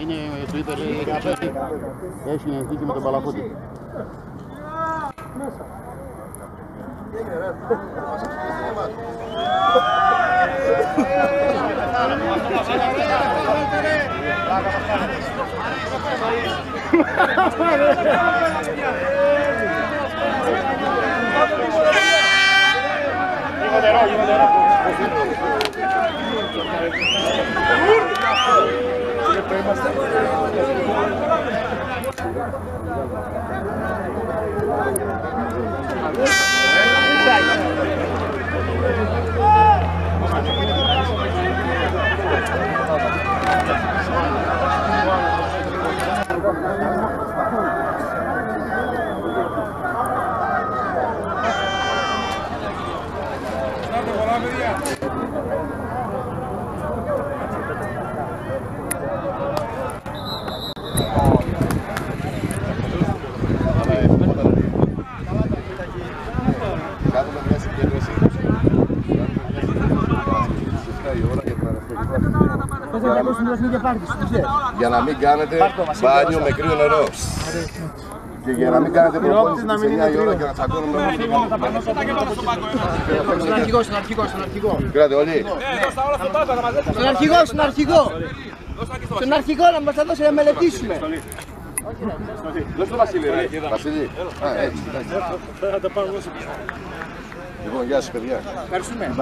Είναι στο Twitter, έχει νίκη με τον Παλαφώτη. Μέσα. Για να μην κάνετε μπάνιο με κρύο νερό. Και για να μην κάνετε προπόνηση στις 9 η ώρα και να τσακώνουμε μόνο Στον αρχηγό. Κράτε όλοι. Στον αρχηγό να μας τα δώσει να μελετήσουμε. Δώσ' το Βασίλη. Βασίλη. Έτσι. Λοιπόν, γεια σας παιδιά. Ευχαριστούμε.